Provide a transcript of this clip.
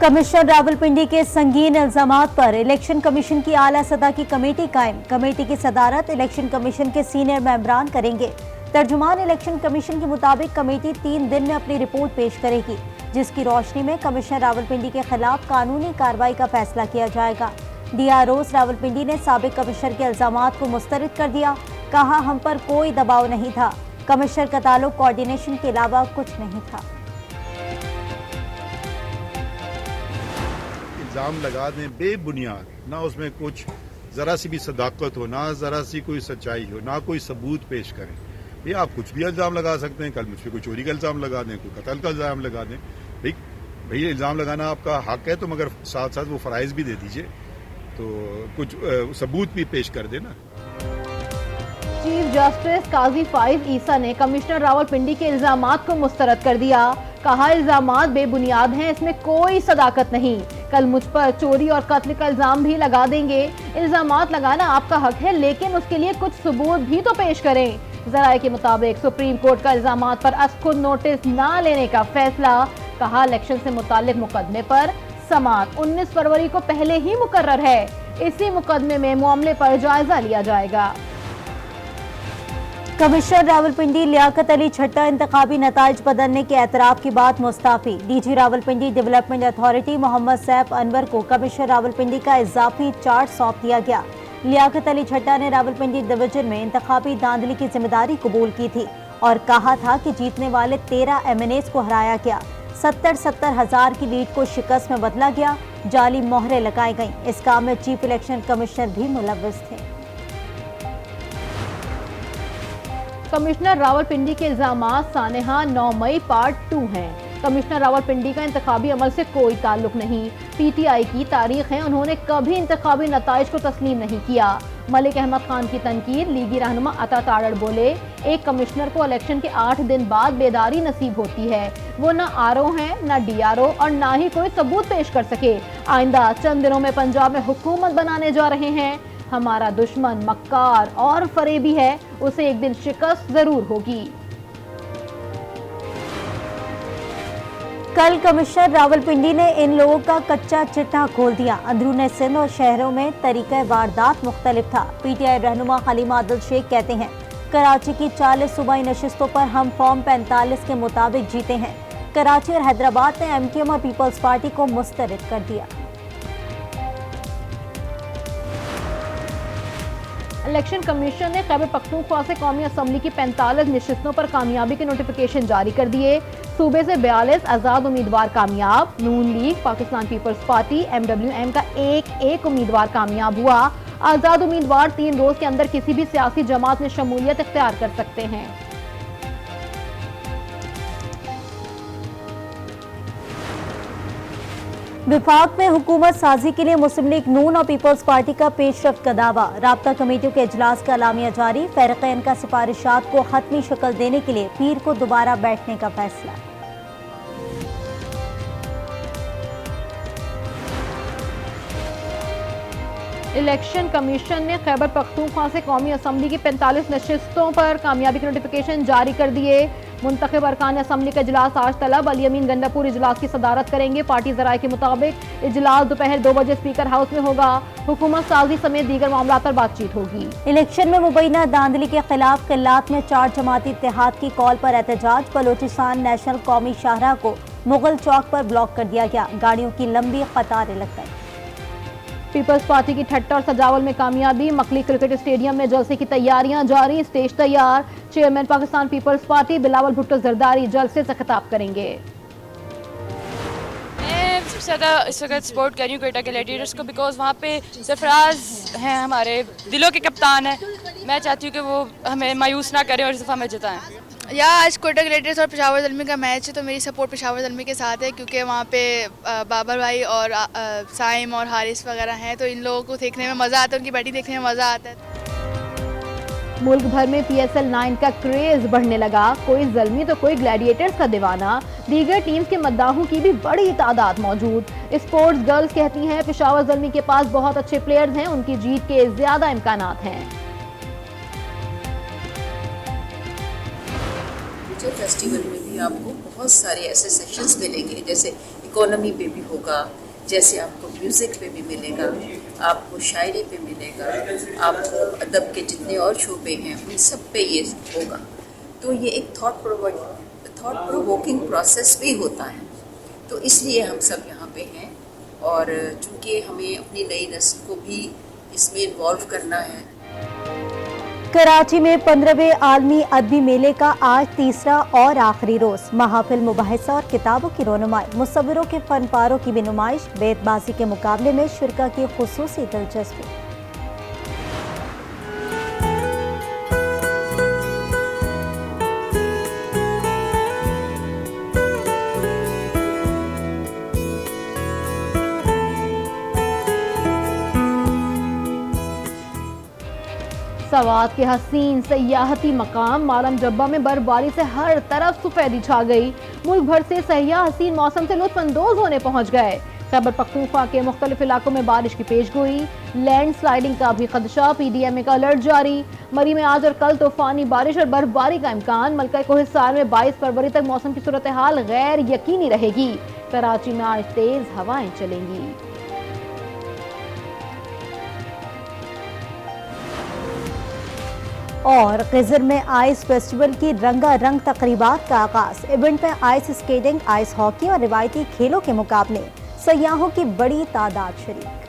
Commissioner Rawalpindi के संगीन इल्जामात पर इलेक्शन कमीशन की आला सतह की कमेटी कायम। कमेटी की सदारत इलेक्शन कमीशन के सीनियर मेंबरान करेंगे। तर्जुमान इलेक्शन कमीशन के मुताबिक कमेटी 3 दिन में अपनी रिपोर्ट पेश करेगी, जिसकी रोशनी में कमिश्नर रावलपिंडी के खिलाफ कानूनी कार्रवाई का फैसला किया जाएगा। DROs रावलपिंडी ने साबिक कमिश्नर के इल्जामात को मुस्तरद कर दिया। कहा, हम पर कोई दबाव नहीं था। कमिश्नर का ताल्लुक कोऑर्डिनेशन के अलावा कुछ नहीं था। इल्ज़ाम लगा दें बेबुनियाद, ना उसमें कुछ ज़रा सी भी सदाकत हो, ना ज़रा सी कोई सच्चाई हो, ना कोई सबूत पेश करें। ये आप कुछ भी इल्ज़ाम लगा सकते हैं। कल मुझ पर कोई चोरी का इल्ज़ाम लगा दें, कोई कत्ल का इल्ज़ाम लगा दें। भाई इल्ज़ाम लगाना आपका हक है, तो मगर साथ साथ वो फ़राइज़ भी दे दीजिए, तो कुछ सबूत भी पेश कर देना। चीफ जस्टिस काजी फाइज ईसा ने कमिश्नर रावलपिंडी के इल्जामात को मुस्तरद कर दिया। कहा, इल्जामात बेबुनियाद हैं, इसमें कोई सदाकत नहीं। कल मुझ पर चोरी और कत्ल का इल्जाम भी लगा देंगे। इल्जामात लगाना आपका हक है, लेकिन उसके लिए कुछ सबूत भी तो पेश करें। जराये के मुताबिक सुप्रीम कोर्ट का इल्जामात पर खुद नोटिस न लेने का फैसला। कहा, इलेक्शन से मुताल्लिक मुकदमे पर समाअत 19 फरवरी को पहले ही मुकर्रर है। इसी मुकदमे में मामले पर जायजा लिया जाएगा। कमिश्नर रावलपिंडी लियाकत अली छट्टा इंतखाबी नताइज बदलने के एतराफ की बात मुस्ताफी। DG Rawalpindi development authority Mohammad Saif Anwar को कमिश्नर रावलपिंडी का इजाफी चार्ज सौंप दिया गया। लियाकत अली छट्टा ने रावलपिंडी डिवीजन में इंतखाबी धांधली की जिम्मेदारी कबूल की थी और कहा था कि जीतने वाले 13 MNAs को हराया गया। 70 हज़ार की लीड को शिकस्त में बदला गया। जाली मोहरें लगाई गईं। इस काम में चीफ इलेक्शन कमिश्नर भी मुलव्वस थे। कमिश्नर रावलपिंडी के इल्जामात सानेहा 9 मई पार्ट 2 हैं। कमिश्नर रावलपिंडी का इंतखाबी अमल से कोई ताल्लुक नहीं। PTI की तारीख है, उन्होंने कभी इंतखाबी नताइज को तस्लीम नहीं किया। मलिक अहमद खान की तनकीद। लीगी रहनुमा अता तारड़ बोले, एक कमिश्नर को इलेक्शन के 8 दिन बाद बेदारी नसीब होती है। वो ना RO हैं, ना DRO और ना ही कोई सबूत पेश कर सके। आइंदा चंद दिनों में पंजाब में हुकूमत बनाने जा रहे हैं। हमारा दुश्मन मक्कार और फरेबी है, उसे एक दिन शिकस्त जरूर होगी। कल कमिश्नर रावलपिंडी ने इन लोगों का कच्चा चिट्ठा खोल दिया। अंदरूने सिंध और शहरों में तरीका वारदात मुख्तलिफ था। PTI रहनुमा हलीमा आदिल शेख कहते हैं, कराची की 40 सूबाई नशिस्तों पर हम फॉर्म 45 के मुताबिक जीते हैं। कराची और हैदराबाद ने MKM और पीपल्स पार्टी को मुस्तरद कर दिया। इलेक्शन कमीशन ने खैबर पख्तूनख्वा से कौमी असम्बली की 45 नशिस्तों पर कामयाबी के नोटिफिकेशन जारी कर दिए। सूबे से 42 आज़ाद उम्मीदवार कामयाब। Noon league, Pakistan peoples party, MWM का एक उम्मीदवार कामयाब हुआ। आज़ाद उम्मीदवार 3 रोज के अंदर किसी भी सियासी जमात में शमूलियत इख्तियार कर सकते हैं। विफाक में हुकूमत साजी के लिए मुस्लिम लीग नून और पीपल्स पार्टी का पेशरफ्त का दावा। राब्ता कमेटियों के इजलास का अलामिया जारी। फरीक़ैन का सिफारिशात को हतमी शक्ल देने के लिए पीर को दोबारा बैठने का फैसला। इलेक्शन कमीशन ने खैबर पख्तूनख्वा से कौमी असम्बली की 45 नशिस्तों पर कामयाबी के नोटिफिकेशन जारी कर दिए। मुंतखब अरकान असम्बली का इजलास आज तलब। अली अमीन गंडापुर इजलास की सदारत करेंगे। पार्टी जराये के मुताबिक इजलास दोपहर 2 बजे स्पीकर हाउस में होगा। हुकूमत साजी समेत दीगर मामला पर बातचीत होगी। इलेक्शन में मुबैना धांधली के खिलाफ किल्लात में 4 जमाती इत्तेहाद की कॉल पर एहतजाज। बलोचिस्तान नेशनल कौमी शाहराह को मुगल चौक पर ब्लॉक कर दिया गया। गाड़ियों की लंबी कतारें लग गई। पीपल्स पार्टी की ठट्टा और सजावल में कामयाबी। मकली क्रिकेट स्टेडियम में जलसे की तैयारियां जारी। स्टेज तैयार। चेयरमैन पाकिस्तान पीपल्स पार्टी बिलावल भुट्टो जरदारी जलसे से खिताब करेंगे। मैं सबसे ज़्यादा इस वक्त सपोर्ट कर रही हूँ कोयटा ग्लैडिएटर्स को, बिकॉज वहाँ पे सरफराज हैं, हमारे दिलों के कप्तान हैं। मैं चाहती हूँ कि वो हमें मायूस ना करें और इस दफ़ा हमें जिताएं। या आज कोयटा ग्लैडिएटर्स और पेशावर ज़ल्मी का मैच है, तो मेरी सपोर्ट पेशावर ज़ल्मी के साथ है, क्योंकि वहाँ पे बाबर भाई और साइम और हारिस वगैरह हैं, तो इन लोगों को देखने में मज़ा आता है, उनकी बैटिंग देखने में मज़ा आता है। मुल्क भर में PSL 9 का क्रेज बढ़ने लगा। कोई ज़ल्मी तो कोई ग्लैडिएटर्स का दीवाना। दीगर टीम्स के मद्दाहों की भी बड़ी तादाद मौजूद। स्पोर्ट्स गर्ल्स कहती हैं, पेशावर ज़ल्मी के पास बहुत अच्छे प्लेयर्स हैं, उनकी जीत के ज़्यादा इम्कानात हैं। फेस्टिवल में भी आपको बहुत सारे ऐसे सेशंस मिलेंगे, जैसे इकोनॉमी पे भी होगा, जैसे आपको म्यूज़िक पे भी मिलेगा, आपको शायरी पे मिलेगा, आपको अदब के जितने और शोबे हैं उन सब पे ये होगा। तो ये एक थॉट प्रोवोकिंग प्रोसेस भी होता है। तो इसलिए हम सब यहाँ पे हैं और चूँकि हमें अपनी नई नस्ल को भी इसमें इन्वॉल्व करना है। कराची में 15वें आलमी अदबी मेले का आज तीसरा और आखिरी रोज महाफिल, मुबाहिसा और किताबों की रोनुमाई, मुसव्विरों के फनपारों की भी नुमाइश, बेतबाजी के मुकाबले में शुरका की खुसूसी दिलचस्पी। सवात के हसीन सयाहती मकाम मालम जब्बा में बर्फबारी से हर तरफ सफेदी छा गई। मुल्क भर से सयाह हसीन मौसम से लुत्फअंदोज होने पहुंच गए। खैबर पख्तूनख्वा के मुख्तलिफ इलाकों में बारिश की पेशगोई, लैंड स्लाइडिंग का भी खदशा, PDMA का अलर्ट जारी। मरी में आज और कल तूफानी बारिश और बर्फबारी का इम्कान। मलका कोहिस्तान में 22 फरवरी तक मौसम की सूरत हाल गैर यकीनी रहेगी। कराची में आज तेज हवाएं चलेंगी। और गिजर में आइस फेस्टिवल की रंगारंग तकरीबात का आगाज। इवेंट में आइस स्केटिंग, आइस हॉकी और रिवायती खेलों के मुकाबले, सयाहों की बड़ी तादाद शरीक।